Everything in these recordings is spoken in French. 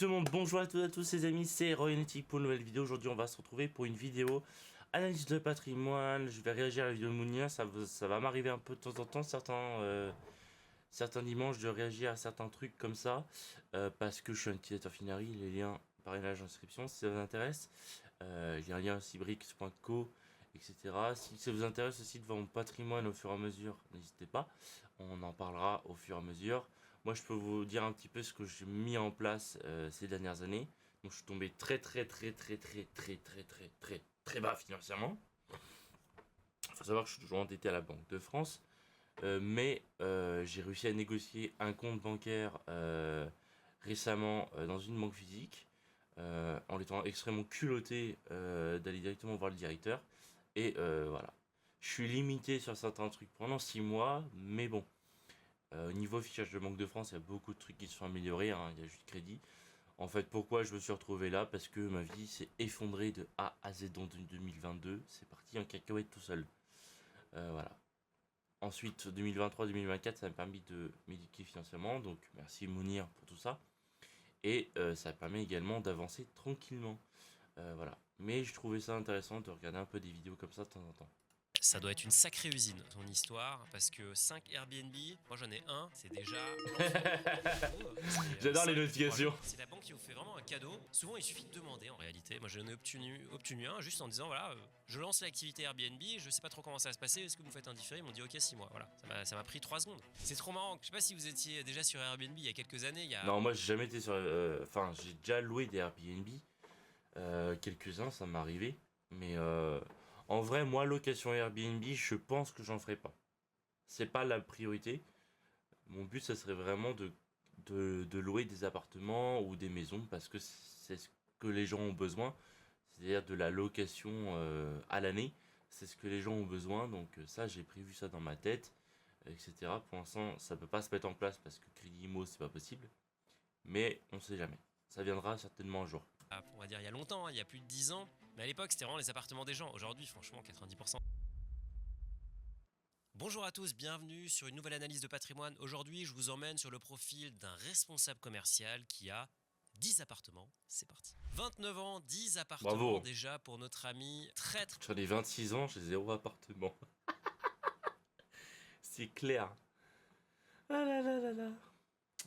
tout le monde, bonjour à tous les amis, c'est Royanetic pour une nouvelle vidéo. Aujourd'hui on va se retrouver pour une vidéo analyse de patrimoine. Je vais réagir à la vidéo de Mounir, ça va m'arriver un peu de temps en temps, certains dimanches de réagir à certains trucs comme ça, parce que je suis un utilisateur Finari, les liens parrainage d'inscription si ça vous intéresse. J'ai un lien aussi bricks.co, etc. Si ça vous intéresse aussi de voir mon patrimoine au fur et à mesure, n'hésitez pas, on en parlera au fur et à mesure. Moi, je peux vous dire un petit peu ce que j'ai mis en place ces dernières années. Donc, je suis tombé très bas financièrement. Il faut savoir que je suis toujours endetté à la Banque de France. Mais j'ai réussi à négocier un compte bancaire récemment dans une banque physique. En étant extrêmement culotté d'aller directement voir le directeur. Et voilà. Je suis limité sur certains trucs pendant 6 mois. Mais bon. Au niveau fichage de Banque de France, il y a beaucoup de trucs qui se sont améliorés, hein, il y a juste crédit. En fait, pourquoi je me suis retrouvé là? Parce que ma vie s'est effondrée de A à Z dans 2022. C'est parti en cacahuète tout seul. Voilà. Ensuite, 2023-2024, ça m'a permis de m'éduquer financièrement. Donc, merci Mounir pour tout ça. Et ça permet également d'avancer tranquillement. Voilà. Mais je trouvais ça intéressant de regarder un peu des vidéos comme ça de temps en temps. Ça doit être une sacrée usine, ton histoire, parce que 5 Airbnb, moi j'en ai un, c'est déjà... J'adore les notifications. C'est la banque qui vous fait vraiment un cadeau. Souvent, il suffit de demander en réalité. Moi, j'en ai obtenu un juste en disant voilà, je lance l'activité Airbnb, je sais pas trop comment ça va se passer, est-ce que vous faites un différé? Ils m'ont dit ok, 6 mois. Voilà, ça m'a pris 3 secondes. C'est trop marrant. Je sais pas si vous étiez déjà sur Airbnb il y a quelques années. Non, moi j'ai jamais été sur. Enfin, j'ai déjà loué des Airbnb. Quelques-uns, ça m'est arrivé. Mais en vrai, moi, location Airbnb, je pense que j'en ferai pas. C'est pas la priorité. Mon but, ça serait vraiment de louer des appartements ou des maisons parce que c'est ce que les gens ont besoin. C'est-à-dire de la location à l'année. C'est ce que les gens ont besoin. Donc ça, j'ai prévu ça dans ma tête, etc. Pour l'instant, ça peut pas se mettre en place parce que Crédit Immo, c'est pas possible. Mais on sait jamais. Ça viendra certainement un jour. On va dire il y a longtemps, hein, il y a plus de 10 ans. Mais à l'époque, c'était vraiment les appartements des gens. Aujourd'hui, franchement, 90%. Bonjour à tous, bienvenue sur une nouvelle analyse de patrimoine. Aujourd'hui, je vous emmène sur le profil d'un responsable commercial qui a 10 appartements. C'est parti. 29 ans, 10 appartements. Bravo. Déjà pour notre ami traître. J'en ai 26 ans, j'ai 0 appartement. C'est clair. Ah là là là là.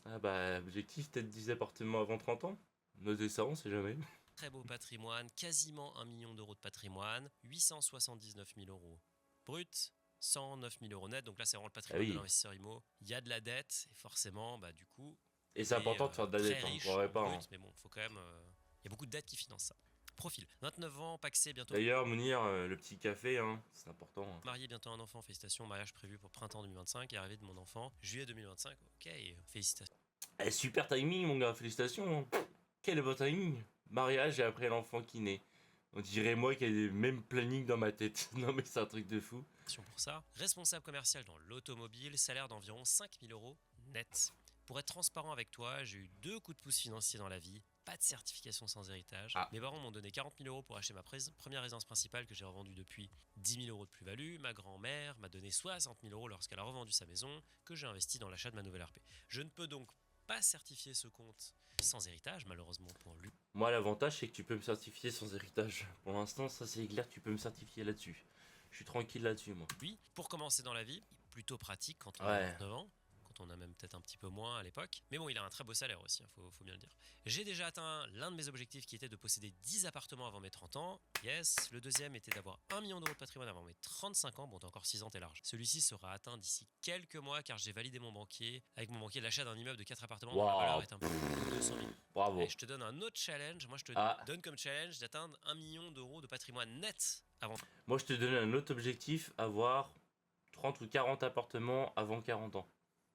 Ah bah, objectif, peut-être 10 appartements avant 30 ans. Notez ça, on sait jamais. Très beau patrimoine, quasiment 1 million d'euros de patrimoine, 879 000 euros brut, 109 000 euros net. Donc là, c'est vraiment le patrimoine de l'investisseur IMO. Il y a de la dette et forcément, bah du coup. Et c'est important de faire de la dette, on ne croirait pas. Brut, mais bon, faut quand même. Il y a beaucoup de dettes qui financent ça. Profil, 29 ans, paxé bientôt. D'ailleurs, Mounir, le petit café, hein, c'est important. Hein. Marié, bientôt un enfant, félicitations. Mariage prévu pour printemps 2025 et arrivée de mon enfant, juillet 2025. Ok, félicitations. Eh, super timing, mon gars, félicitations. Hein. Quel beau timing. Mariage et après l'enfant qui naît. On dirait moi qu'il y a le même planning dans ma tête. Non mais c'est un truc de fou. Pour ça, responsable commercial dans l'automobile, salaire d'environ 5 000 euros net. Pour être transparent avec toi, j'ai eu 2 coups de pouce financiers dans la vie. Pas de certification sans héritage. Mes parents m'ont donné 40 000 euros pour acheter ma première résidence principale que j'ai revendue depuis 10 000 euros de plus-value. Ma grand-mère m'a donné 60 000 euros lorsqu'elle a revendu sa maison, que j'ai investi dans l'achat de ma nouvelle RP. Je ne peux donc pas certifier ce compte sans héritage, malheureusement pour lui. Moi, l'avantage, c'est que tu peux me certifier sans héritage. Pour l'instant, ça c'est clair, tu peux me certifier là-dessus. Je suis tranquille là-dessus, moi. Oui, pour commencer dans la vie, plutôt pratique quand on a 29 ans. On a même peut-être un petit peu moins à l'époque. Mais bon, il a un très beau salaire aussi, faut bien le dire. J'ai déjà atteint l'un de mes objectifs qui était de posséder 10 appartements avant mes 30 ans. Yes, le deuxième était d'avoir 1 million d'euros de patrimoine avant mes 35 ans. Bon, t'as encore 6 ans, t'es large. Celui-ci sera atteint d'ici quelques mois car j'ai validé avec mon banquier l'achat d'un immeuble de 4 appartements dont la valeur est un peu plus de 200 000. Bravo. Et je te donne un autre challenge. Moi, je te donne comme challenge d'atteindre 1 million d'euros de patrimoine net avant. Moi, je te donne un autre objectif, avoir 30 ou 40 appartements avant 40 ans.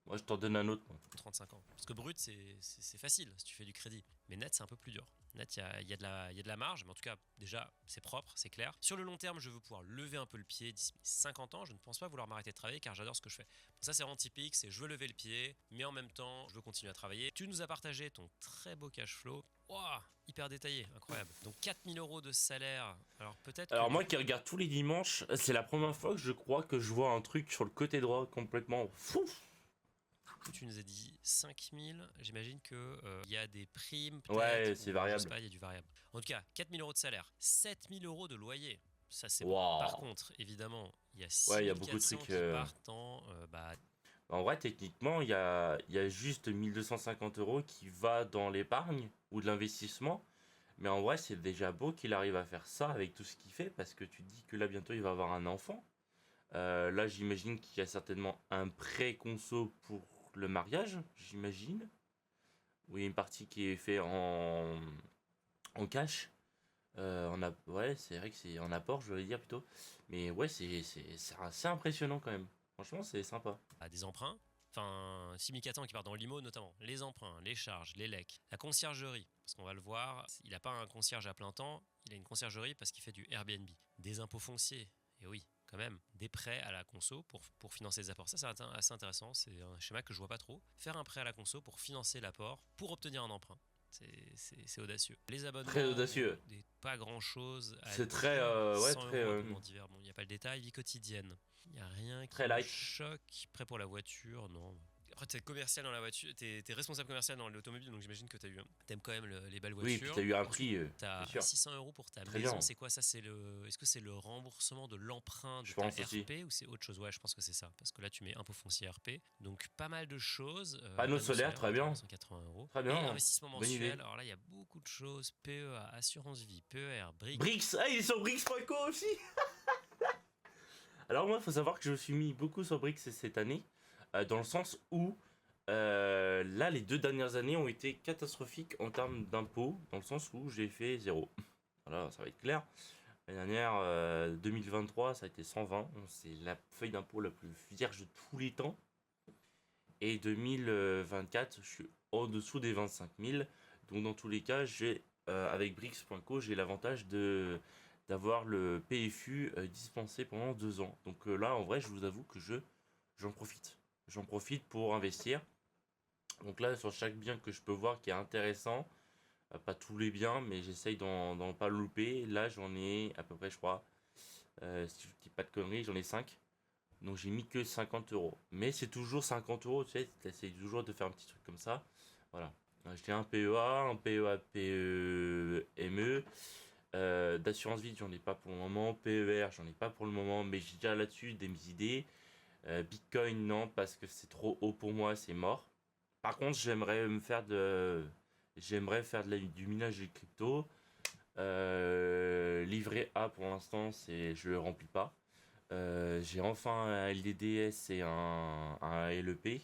Moi, je t'en donne un autre. 35 ans. Parce que brut, c'est facile si tu fais du crédit. Mais net, c'est un peu plus dur. Net, il y a de la marge, mais en tout cas, déjà, c'est propre, c'est clair. Sur le long terme, je veux pouvoir lever un peu le pied d'ici 50 ans. Je ne pense pas vouloir m'arrêter de travailler car j'adore ce que je fais. Ça, c'est vraiment typique, c'est je veux lever le pied, mais en même temps, je veux continuer à travailler. Tu nous as partagé ton très beau cash flow. Wow, hyper détaillé, incroyable. Donc 4 000 euros de salaire. Alors peut-être. Alors moi qui regarde tous les dimanches, c'est la première fois que je crois que je vois un truc sur le côté droit complètement fou. coup, tu nous as dit 5 000. J'imagine que il y a des primes, peut-être. Ouais, c'est Je variable. sais pas, il y a du variable. En tout cas, 4 000 euros de salaire, 7 000 euros de loyer. Ça, c'est bon. Waouh. Par contre, évidemment, il y a Ouais, il y a 6 beaucoup de 400 trucs. qui partent en En vrai, techniquement, il y a juste 1250 euros qui va dans l'épargne ou de l'investissement. Mais en vrai, c'est déjà beau qu'il arrive à faire ça avec tout ce qu'il fait parce que tu dis que là, bientôt, il va avoir un enfant. Là, j'imagine qu'il y a certainement un prêt conso pour le mariage, j'imagine. Oui, une partie qui est faite en cash. Ouais, c'est vrai que c'est en apport, je voulais dire plutôt. Mais ouais, c'est assez impressionnant quand même. Franchement, c'est sympa. des emprunts. Enfin, 6 400 qui partent dans l'IMO notamment. Les emprunts, les charges, les lecs, la conciergerie. Parce qu'on va le voir, il n'a pas un concierge à plein temps, il a une conciergerie parce qu'il fait du Airbnb. Des impôts fonciers. Et oui, quand même, des prêts à la conso pour financer les apports. Ça, c'est assez intéressant. C'est un schéma que je vois pas trop. Faire un prêt à la conso pour financer l'apport, pour obtenir un emprunt. C'est audacieux. Les abonnements, Très audacieux. pas grand chose. C'est très, ouais, 100 très, euros abonnements divers. Bon, il n'y a pas le détail. Vie quotidienne. Il n'y a rien qui très me light. choque. Prêt pour la voiture, non. Après, t'es commercial dans la voiture, t'es responsable commercial dans l'automobile, donc j'imagine que t'aimes quand même les belles voitures. Oui, puis t'as eu un prix. T'as C'est sûr. 600 euros pour ta Très maison, bien. c'est quoi ça? Est-ce que c'est le remboursement de l'emprunt de Je ta pense aussi. RP ou c'est autre chose? Ouais, je pense que c'est ça, parce que là tu mets impôt foncier RP, donc pas mal de choses. Panneau solaire, très bien. 180 euros. Très bien. Et investissement Bonne idée. mensuel, alors là il y a beaucoup de choses. PEA, assurance vie, PER, BRIC. Brix, ah, il est sur Brix.co aussi. Alors moi, il faut savoir que je me suis mis beaucoup sur Brix cette année, dans le sens où là, les 2 dernières années ont été catastrophiques en termes d'impôts, dans le sens où j'ai fait 0. Voilà, ça va être clair. L'année dernière, 2023, ça a été 120. C'est la feuille d'impôt la plus vierge de tous les temps. Et 2024, je suis en dessous des 25 000. Donc dans tous les cas, avec Brix.co, j'ai l'avantage d'avoir le PFU dispensé pendant 2 ans. Donc là, en vrai, je vous avoue que j'en profite. J'en profite pour investir. Donc là, sur chaque bien que je peux voir qui est intéressant, pas tous les biens, mais j'essaye d'en pas louper. Là, j'en ai à peu près, je crois, si je dis pas de conneries, j'en ai 5. Donc j'ai mis que 50 euros. Mais c'est toujours 50 euros, tu sais, t'essayes toujours de faire un petit truc comme ça. Voilà. J'ai un PEA, un PEA PEME. D'assurance vie, j'en ai pas pour le moment. PER, j'en ai pas pour le moment, mais j'ai déjà là-dessus des idées. Bitcoin, non, parce que c'est trop haut pour moi, c'est mort. Par contre, j'aimerais faire du minage de crypto. Livret A pour l'instant, je le remplis pas. J'ai enfin un LDDS et un LEP.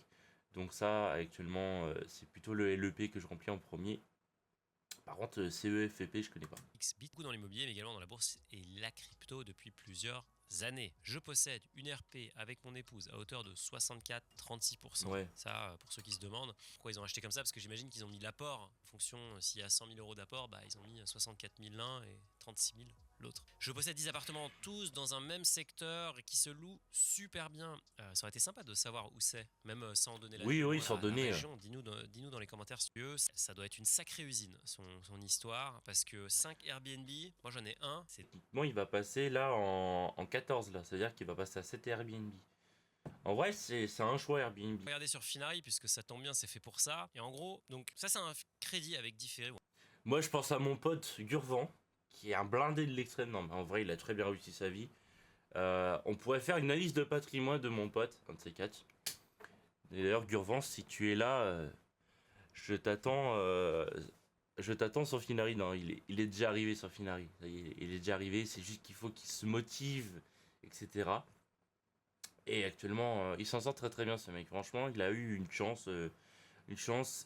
Donc ça, actuellement, c'est plutôt le LEP que je remplis en premier. Par contre, CEFP, je connais pas. Beaucoup dans l'immobilier, mais également dans la bourse et la crypto depuis plusieurs années. Je possède une RP avec mon épouse à hauteur de 64-36%. Ouais. Ça, pour ceux qui se demandent pourquoi ils ont acheté comme ça, parce que j'imagine qu'ils ont mis l'apport. En fonction, s'il y a 100 000 euros d'apport, ils ont mis 64 000 l'un et 36 000 l'autre. Je possède 10 appartements, tous dans un même secteur qui se louent super bien. Ça aurait été sympa de savoir où c'est, même sans donner la sans donner. région. Dis-nous dans les commentaires si tu veux. Ça doit être une sacrée usine, son histoire, parce que 5 Airbnb, moi j'en ai un. Bon, il va passer là en 14, là. C'est-à-dire qu'il va passer à 7 Airbnb. En vrai, c'est un choix Airbnb. Regardez sur Finari, puisque ça tombe bien, c'est fait pour ça. Et en gros, donc ça c'est un crédit avec différé. Moi, je pense à mon pote Gurvan, qui est un blindé de l'extrême. Non, mais en vrai, il a très bien réussi sa vie. On pourrait faire une analyse de patrimoine de mon pote, un de ces 4. D'ailleurs, Gurvan, si tu es là, je t'attends sur Finari. Non, il est déjà arrivé sur Finari. Il est déjà arrivé, c'est juste qu'il faut qu'il se motive, etc. Et actuellement, il s'en sort très très bien, ce mec. Franchement, il a eu une chance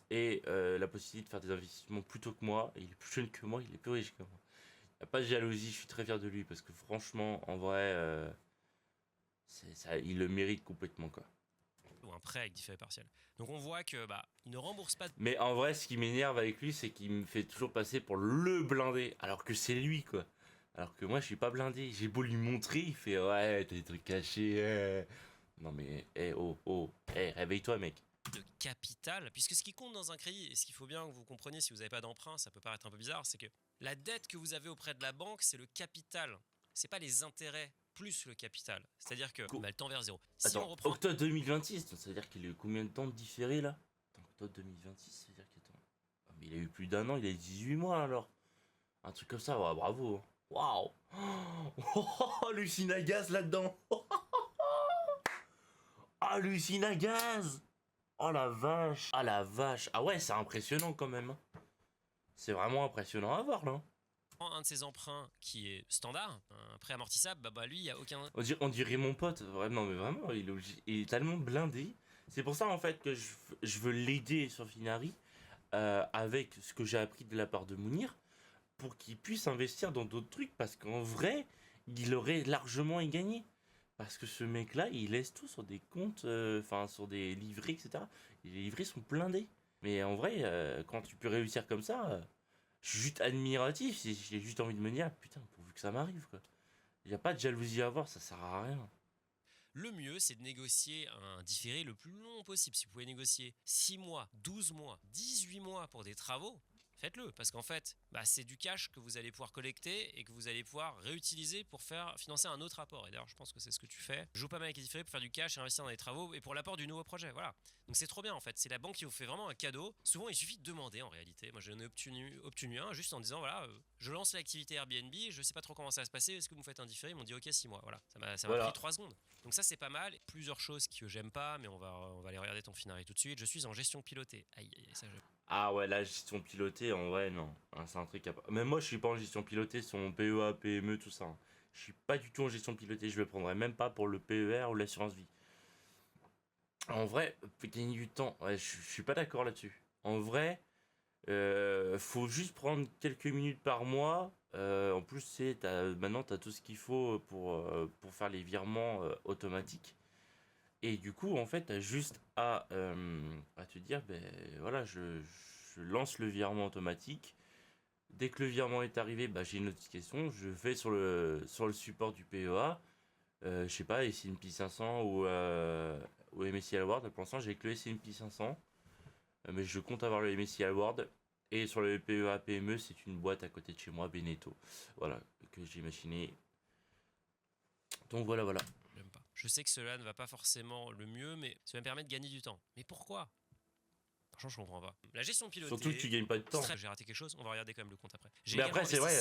et la possibilité de faire des investissements plus tôt que moi. Il est plus jeune que moi, il est plus riche que moi. Il n'y a pas de jalousie, je suis très fier de lui parce que franchement, en vrai, il le mérite complètement, quoi. Ou un prêt avec différé partiel. Donc on voit que il ne rembourse pas. Mais en vrai, ce qui m'énerve avec lui, c'est qu'il me fait toujours passer pour le blindé, alors que c'est lui, quoi. Alors que moi, je suis pas blindé. J'ai beau lui montrer, il fait ouais, t'as des trucs cachés. Non mais, réveille-toi, mec. De capital, puisque ce qui compte dans un crédit, et ce qu'il faut bien que vous compreniez si vous n'avez pas d'emprunt, ça peut paraître un peu bizarre, c'est que la dette que vous avez auprès de la banque, c'est le capital. C'est pas les intérêts plus le capital. C'est-à-dire que elle tend vers zéro. Si Attends, on reprend... octobre 2026, ça veut dire qu'il a eu combien de temps de différé là? Attends, octobre 2026, ça veut dire qu'il mais il a eu plus d'un an, il a eu 18 mois alors. Un truc comme ça, ouais, bravo. Waouh. Oh, l'usine à gaz là-dedans. Ah, l'usine à gaz. Oh la vache. Ah la vache. Ah ouais, c'est impressionnant quand même. C'est vraiment impressionnant à voir là. Un de ses emprunts qui est standard, un prêt amortissable, lui, il n'y a aucun... On dirait mon pote, vraiment, mais vraiment, il est tellement blindé. C'est pour ça en fait que je veux l'aider sur Finari avec ce que j'ai appris de la part de Mounir pour qu'il puisse investir dans d'autres trucs parce qu'en vrai, il aurait largement y gagné. Parce que ce mec-là, il laisse tout sur des comptes, enfin sur des livrets, etc. Et les livrets sont blindés. Mais en vrai, quand tu peux réussir comme ça, je suis juste admiratif. J'ai juste envie de me dire, putain, pourvu que ça m'arrive, quoi. Il n'y a pas de jalousie à avoir, ça sert à rien. Le mieux, c'est de négocier un différé le plus long possible. Si vous pouvez négocier 6 mois, 12 mois, 18 mois pour des travaux, faites-le. Parce qu'en fait, c'est du cash que vous allez pouvoir collecter et que vous allez pouvoir réutiliser pour financer un autre apport. Et d'ailleurs, je pense que c'est ce que tu fais. Joue pas mal avec les différés pour faire du cash et investir dans les travaux et pour l'apport du nouveau projet. Voilà. Donc c'est trop bien en fait. C'est la banque qui vous fait vraiment un cadeau. Souvent, il suffit de demander en réalité. Moi, j'en ai obtenu un juste en disant voilà, je lance l'activité Airbnb, je sais pas trop comment ça va se passer. Est-ce que vous me faites un différé? Ils m'ont dit ok, 6 mois. Voilà. Ça m'a pris 3 secondes. Donc ça, c'est pas mal. Plusieurs choses que j'aime pas, mais on va aller regarder ton Finari tout de suite. Je suis en gestion pilotée. Aïe, ça je... Ah ouais, la gestion pilotée, en vrai, non. C'est un truc à... Même moi, je suis pas en gestion pilotée sur mon PEA, PME, tout ça. Je suis pas du tout en gestion pilotée. Je le prendrais même pas pour le PER ou l'assurance vie. En vrai, gagner du temps, ouais, je suis pas d'accord là-dessus. En vrai, faut juste prendre quelques minutes par mois. En plus, maintenant, tu as tout ce qu'il faut pour faire les virements automatiques. Et du coup, en fait, tu as juste à te dire, ben voilà, je lance le virement automatique. Dès que le virement est arrivé, bah, j'ai une notification. Je vais sur le support du PEA. Je sais pas, S&P 500 ou MSCI World. Pour l'instant, j'ai que le S&P 500. Mais je compte avoir le MSCI World. Et sur le PEA PME, c'est une boîte à côté de chez moi, Beneteau. Voilà, que j'ai imaginé. Donc voilà. J'aime pas. Je sais que cela ne va pas forcément le mieux, mais ça me permet de gagner du temps. Mais pourquoi? Franchement, je comprends pas. La gestion pilotée. Surtout que tu gagnes pas de temps. J'ai raté quelque chose, on va regarder quand même le compte après. Mais après, c'est vrai.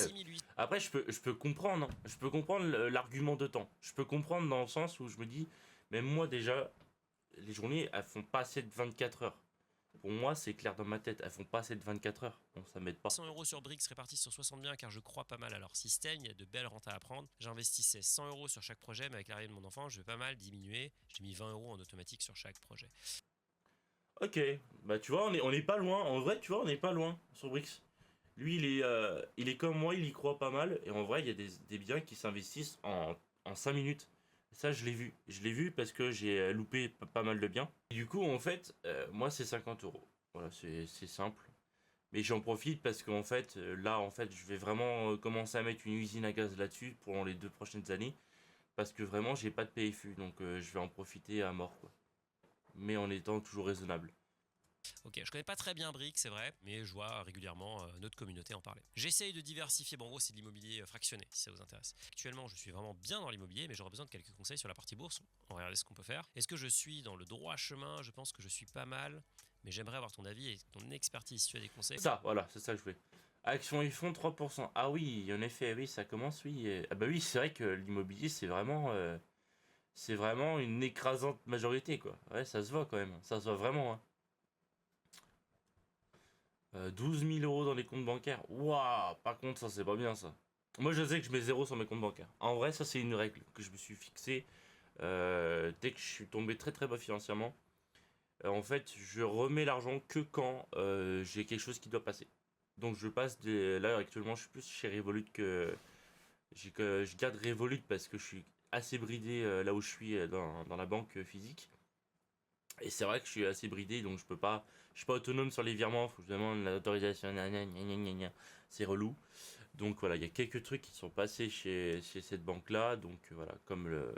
Après, je peux comprendre. Je peux comprendre l'argument de temps. Je peux comprendre dans le sens où je me dis, même moi déjà, les journées, elles font pas assez de 24 heures. Pour moi, c'est clair dans ma tête, elles font pas assez de 24 heures. Donc ça m'aide pas. 100 € sur Brix répartis sur 60 biens car je crois pas mal à leur système, il y a de belles rentes à apprendre. J'investissais 100 € sur chaque projet, mais avec l'arrivée de mon enfant, je vais pas mal diminuer. J'ai mis 20 € en automatique sur chaque projet. Ok, bah tu vois, on est pas loin. En vrai, tu vois, on est pas loin sur Brix. Lui, il est comme moi, il y croit pas mal. Et en vrai, il y a des biens qui s'investissent en 5 minutes. Ça, je l'ai vu. Je l'ai vu parce que j'ai loupé pas mal de biens. Et du coup, en fait, moi, c'est 50 euros. Voilà, c'est simple. Mais j'en profite parce qu'en fait, là, en fait, je vais vraiment commencer à mettre une usine à gaz là-dessus pour les 2 prochaines années. Parce que vraiment, j'ai pas de PFU. Donc, je vais en profiter à mort, quoi. Mais en étant toujours raisonnable. Ok, je connais pas très bien Brick, c'est vrai, mais je vois régulièrement notre communauté en parler. J'essaye de diversifier, bon en gros c'est de l'immobilier fractionné, si ça vous intéresse. Actuellement je suis vraiment bien dans l'immobilier, mais j'aurais besoin de quelques conseils sur la partie bourse. On va regarder ce qu'on peut faire. Est-ce que je suis dans le droit chemin? Je pense que je suis pas mal, mais j'aimerais avoir ton avis et ton expertise si tu as des conseils. Ça, voilà, c'est ça que je voulais. Action ils font 3%. Ah oui, en effet, oui, ça commence, oui. Ah bah oui, c'est vrai que l'immobilier, c'est vraiment une écrasante majorité, quoi. Ouais, ça se voit quand même. Ça se voit vraiment, hein. 12 000 € dans les comptes bancaires. Waouh, par contre, ça, c'est pas bien, ça. Moi, je sais que je mets 0 sur mes comptes bancaires. En vrai, ça, c'est une règle que je me suis fixée dès que je suis tombé très très bas financièrement. En fait, je remets l'argent que quand j'ai quelque chose qui doit passer. Donc, là, actuellement, je suis plus chez Revolut que... Je garde Revolut parce que je suis assez bridé là où je suis dans la banque physique. Et c'est vrai que je suis assez bridé, donc je suis pas autonome sur les virements, faut que je demande l'autorisation, c'est relou. Donc voilà, il y a quelques trucs qui sont passés chez cette banque-là, donc voilà, comme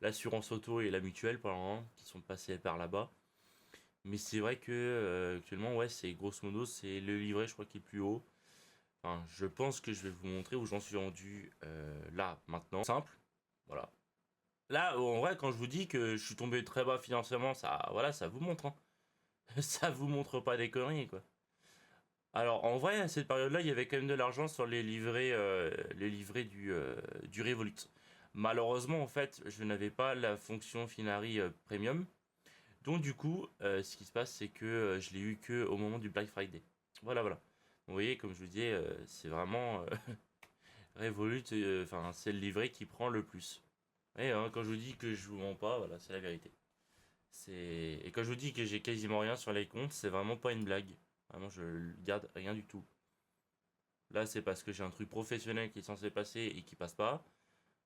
l'assurance auto et la mutuelle par exemple, qui sont passés par là-bas. Mais c'est vrai que actuellement, ouais, c'est grosso modo, c'est le livret, je crois, qui est le plus haut. Enfin, je pense que je vais vous montrer où j'en suis rendu là, maintenant. Simple, voilà. Là, en vrai, quand je vous dis que je suis tombé très bas financièrement, ça, voilà, ça vous montre, hein. Ça vous montre pas des conneries, quoi. Alors, en vrai, à cette période-là, il y avait quand même de l'argent sur les livrets du Revolut. Malheureusement, en fait, je n'avais pas la fonction Finari Premium. Donc, du coup, ce qui se passe, c'est que je l'ai eu que au moment du Black Friday. Voilà, voilà. Vous voyez, comme je vous disais, c'est vraiment Revolut, enfin, c'est le livret qui prend le plus. Et quand je vous dis que je vous mens pas, voilà, c'est la vérité. Et quand je vous dis que j'ai quasiment rien sur les comptes, c'est vraiment pas une blague. Vraiment, je garde rien du tout. Là, c'est parce que j'ai un truc professionnel qui est censé passer et qui passe pas.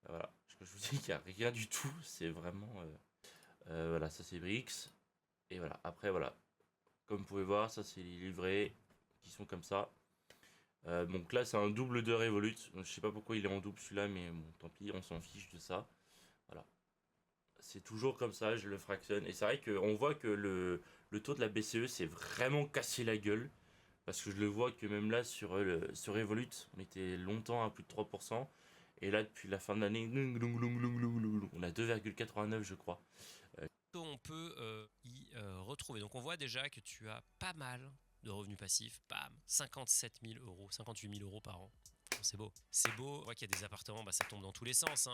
Voilà. Je vous dis qu'il n'y a rien du tout. C'est vraiment. Voilà, ça c'est Brix. Et voilà. Après, voilà. Comme vous pouvez voir, ça c'est les livrets qui sont comme ça. Donc là, c'est un double de Revolut. Je sais pas pourquoi il est en double celui-là, mais bon, tant pis, on s'en fiche de ça. Voilà. C'est toujours comme ça, je le fractionne. Et c'est vrai qu'on voit que le taux de la BCE s'est vraiment cassé la gueule. Parce que je le vois que même là, sur Revolut, on était longtemps à plus de 3%. Et là, depuis la fin de l'année, on a 2,89 je crois. On peut y retrouver. Donc on voit déjà que tu as pas mal de revenus passifs. Bam, 57 000 euros, 58 000 euros par an. C'est beau. C'est beau. On voit qu'il y a des appartements, ça tombe dans tous les sens.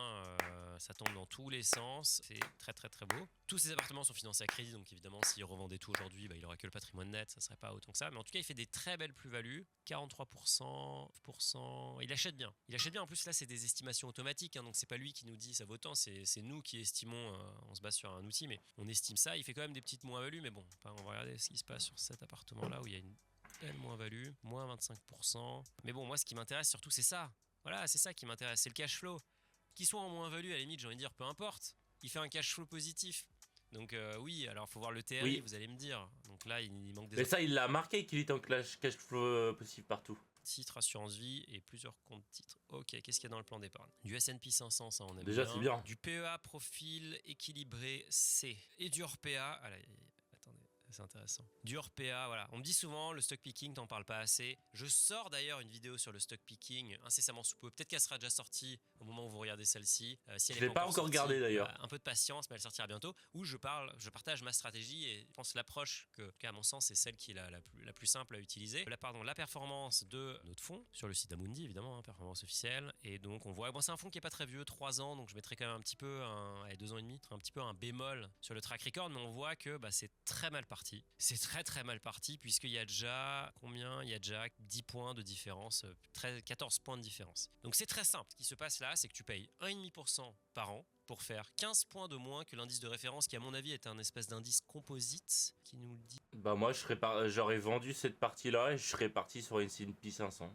Ça tombe dans tous les sens. C'est très très très beau. Tous ces appartements sont financés à crédit, donc évidemment, s'il revendait tout aujourd'hui, il n'aurait que le patrimoine net, ça serait pas autant que ça. Mais en tout cas, il fait des très belles plus-values. 43%. Il achète bien. Il achète bien. En plus, là, c'est des estimations automatiques. Donc, c'est pas lui qui nous dit ça vaut tant. C'est nous qui estimons. On se base sur un outil, mais on estime ça. Il fait quand même des petites moins-values. Mais bon, on va regarder ce qui se passe sur cet appartement-là où il y a une belle moins-value, moins 25%. Mais bon, moi, ce qui m'intéresse surtout, c'est ça. Voilà, c'est ça qui m'intéresse, c'est le cash flow. Qu'il soit en moins-value, à la limite, j'ai envie de dire, peu importe. Il fait un cash flow positif. Donc oui, alors faut voir le TRI, oui. Vous allez me dire. Donc là, il manque des... Mais ça, il l'a marqué qu'il était en cash flow positif partout. Titre, assurance vie et plusieurs comptes titres. Ok, qu'est-ce qu'il y a dans le plan d'épargne? Du S&P 500, ça on aime déjà, bien. c'est bien. Du PEA profil équilibré C. Et du hors PA. Attendez, c'est intéressant. Du hors PA, voilà. On me dit souvent, le stock picking, t'en parles pas assez. Je sors d'ailleurs une vidéo sur le stock picking incessamment sous peu. Peut-être qu'elle sera déjà sortie au moment où vous regardez celle-ci. Si elle je l'ai pas encore regardée d'ailleurs. Un peu de patience, mais elle sortira bientôt. Où je partage ma stratégie et je pense l'approche que, à mon sens, c'est celle qui est la plus simple à utiliser. La performance de notre fonds sur le site d'Amundi, évidemment, performance officielle. Et donc on voit, bon, c'est un fonds qui est pas très vieux, 3 ans, donc je mettrai quand même un petit peu, 2 ans et demi, un petit peu un bémol sur le track record, mais on voit que c'est très mal parti. C'est très très mal parti puisqu'il y a déjà combien? Il y a déjà 10 points de différence, 14 points de différence. Donc c'est très simple. Ce qui se passe là, c'est que tu payes 1,5% par an pour faire 15 points de moins que l'indice de référence qui à mon avis est un espèce d'indice composite qui nous le dit. Bah moi j'aurais vendu cette partie-là et je serais parti sur une S&P 500.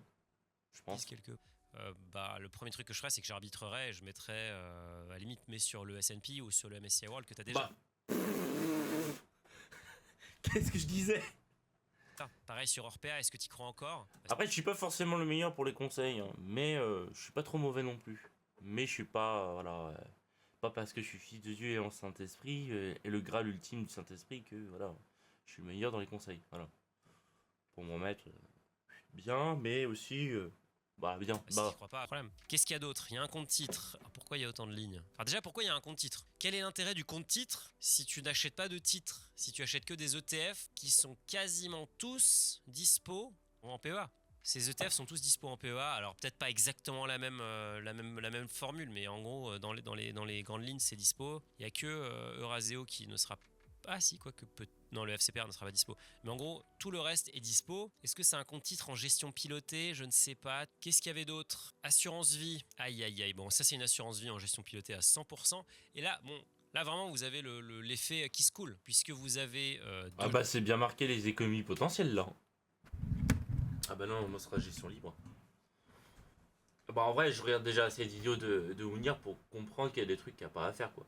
Je pense. Le premier truc que je ferais, c'est que j'arbitrerais et je mettrais à la limite mais sur le S&P ou sur le MSCI World que tu as déjà. Qu'est-ce que je disais? Pareil sur Orpea, est-ce que tu y crois encore? Après, je suis pas forcément le meilleur pour les conseils, mais je suis pas trop mauvais non plus. Mais je suis pas, voilà, pas parce que je suis fils de Dieu et en Saint-Esprit et le Graal ultime du Saint-Esprit que voilà, je suis le meilleur dans les conseils. Voilà. Pour m'en mettre bien, mais aussi bien. Si tu crois pas, problème. Qu'est-ce qu'il y a d'autre? Il y a un compte titre. Alors pourquoi il y a autant de lignes? Alors déjà, pourquoi il y a un compte titre? Quel est l'intérêt du compte titre si tu n'achètes pas de titres? Si tu achètes que des ETF qui sont quasiment tous dispo en PEA. Ces ETF sont tous dispo en PEA. Alors peut-être pas exactement la même formule, mais en gros, dans les grandes lignes, c'est dispo. Il y a que Euraseo qui ne sera pas. Ah si, quoique peut-être. Non, le FCPR ne sera pas dispo. Mais en gros, tout le reste est dispo. Est-ce que c'est un compte titre en gestion pilotée? Je ne sais pas. Qu'est-ce qu'il y avait d'autre? Assurance vie. Aïe, aïe, aïe. Bon, ça, c'est une assurance vie en gestion pilotée à 100%. Et là, bon, là, vraiment, vous avez l'effet qui se coule. Puisque vous avez... c'est bien marqué les économies potentielles, là. Ah bah non, moi, ce sera gestion libre. En vrai, je regarde déjà assez de vidéos de Mounir pour comprendre qu'il y a des trucs qu'il n'y a pas à faire, quoi.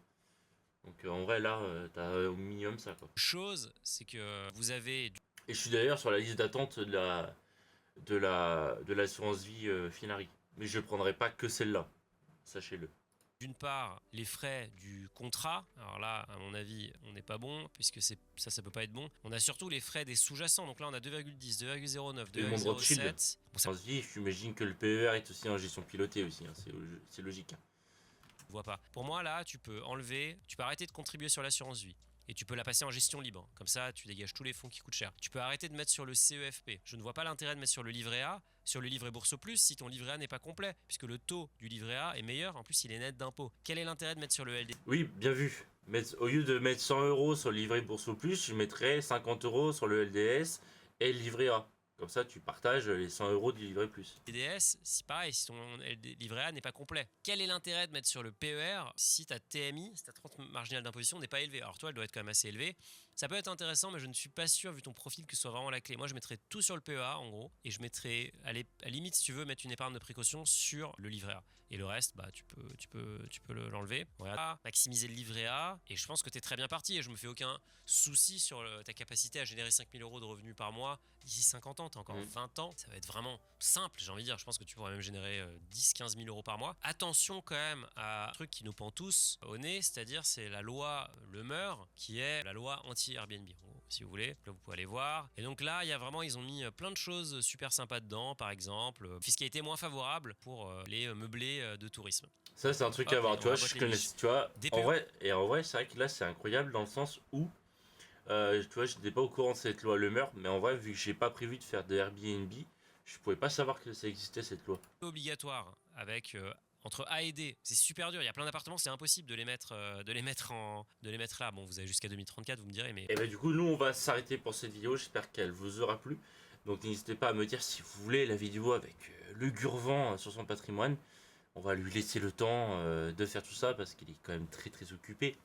Donc en vrai là t'as au minimum ça quoi. Chose c'est que vous avez... Et je suis d'ailleurs sur la liste d'attente de l'assurance vie Finari. Mais je prendrai pas que celle-là, sachez-le. D'une part, les frais du contrat. Alors là, à mon avis, on n'est pas bon, puisque ça peut pas être bon. On a surtout les frais des sous-jacents. Donc là, on a 2,10, 2,09, Et le monde Rothschild. 2,07. On se dit, j'imagine que le PER est aussi en gestion pilotée aussi, hein, c'est logique. Je vois pas. Pour moi, là, tu peux arrêter de contribuer sur l'assurance vie. Et tu peux la passer en gestion libre. Comme ça, tu dégages tous les fonds qui coûtent cher. Tu peux arrêter de mettre sur le CEFP. Je ne vois pas l'intérêt de mettre sur le livret A, sur le livret Bourse Plus, si ton livret A n'est pas complet, puisque le taux du livret A est meilleur. En plus, il est net d'impôt. Quel est l'intérêt de mettre sur le LD? Oui, bien vu. Au lieu de mettre 100 euros sur le livret Bourse Plus, je mettrais 50 euros sur le LDS et le livret A. Comme ça, tu partages les 100 euros du livret plus. LDS, c'est pareil, si ton livret A n'est pas complet. Quel est l'intérêt de mettre sur le PER si ta TMI, si ta tranche marginale d'imposition n'est pas élevée? Alors toi, elle doit être quand même assez élevée. Ça peut être intéressant, mais je ne suis pas sûr, vu ton profil, que ce soit vraiment la clé. Moi, je mettrais tout sur le PEA, en gros, et je mettrais, à la limite, si tu veux, mettre une épargne de précaution sur le livret A. Et le reste, bah, tu peux l'enlever. Voilà. Maximiser le livret A, et je pense que tu es très bien parti, et je me fais aucun souci sur ta capacité à générer 5 000 euros de revenus par mois d'ici 50 ans. Tu as encore 20 ans, ça va être vraiment simple, j'ai envie de dire. Je pense que tu pourrais même générer 10-15 000 euros par mois. Attention quand même à un truc qui nous pend tous au nez, c'est-à-dire c'est la loi Le Meur, qui est la loi anti-Airbnb. Si vous voulez, là, vous pouvez aller voir. Et donc là, ils ont mis plein de choses super sympas dedans, par exemple, fiscalité moins favorable pour les meublés de tourisme. Ça, c'est un truc à voir, tu vois, je connais, tu vois, en vrai, c'est vrai que là, c'est incroyable dans le sens où, tu vois, je n'étais pas au courant de cette loi Le Meur, mais en vrai, vu que j'ai pas prévu de faire de Airbnb, je pouvais pas savoir que ça existait, cette loi. Obligatoire avec entre A et D, c'est super dur. Il y a plein d'appartements, c'est impossible de les mettre là. Bon, vous avez jusqu'à 2034, vous me direz, mais. Et bah, du coup, nous, on va s'arrêter pour cette vidéo. J'espère qu'elle vous aura plu. Donc, n'hésitez pas à me dire si vous voulez la vidéo avec le Gurvan sur son patrimoine. On va lui laisser le temps de faire tout ça parce qu'il est quand même très très occupé.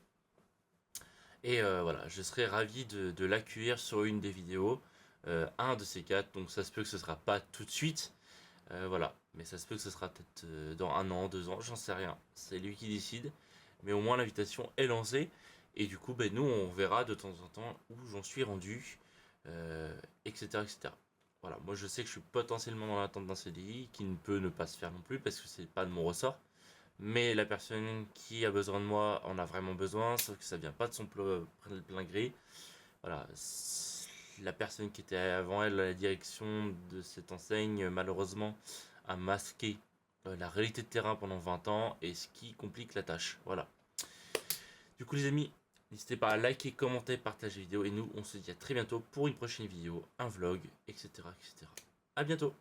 Et voilà, je serais ravi de l'accueillir sur une des vidéos. Un de ces quatre, donc ça se peut que ce sera pas tout de suite. Voilà, mais ça se peut que ce sera peut-être dans 1 an, 2 ans, j'en sais rien. C'est lui qui décide. Mais au moins l'invitation est lancée. Et du coup, ben, nous, on verra de temps en temps où j'en suis rendu, etc., etc. Voilà, moi je sais que je suis potentiellement dans l'attente d'un CDI, qui ne peut ne pas se faire non plus, parce que c'est pas de mon ressort. Mais la personne qui a besoin de moi en a vraiment besoin, sauf que ça vient pas de son plein gré. Voilà, la personne qui était avant elle à la direction de cette enseigne, malheureusement, a masqué la réalité de terrain pendant 20 ans, et ce qui complique la tâche. Voilà. Du coup les amis, n'hésitez pas à liker, commenter, partager la vidéo, et nous on se dit à très bientôt pour une prochaine vidéo, un vlog, etc. etc. A bientôt.